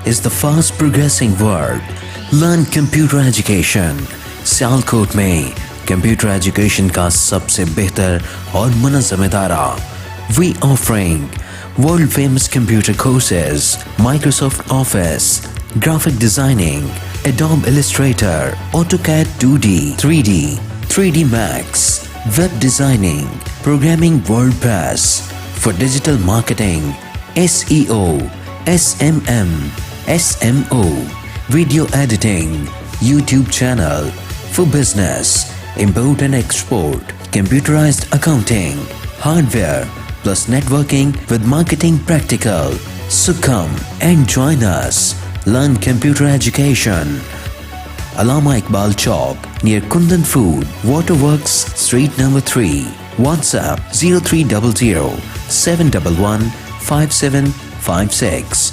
is the fast progressing world. Learn computer education. Sialkot में computer education का सबसे बेहतर और मुनज़्ज़म इदारा. We offering world famous computer courses, Microsoft Office, graphic designing, Adobe Illustrator, AutoCAD 2D, 3D, 3D Max, web designing, programming WordPress, for digital marketing, SEO, SMM, SMO, video editing, YouTube channel, for business, import and export, computerized accounting, hardware, plus networking with marketing practical. So come and join us. Learn computer education. Allama Iqbal Chowk near Kundan Food, Waterworks, Street number 3. WhatsApp 0300 711 5756.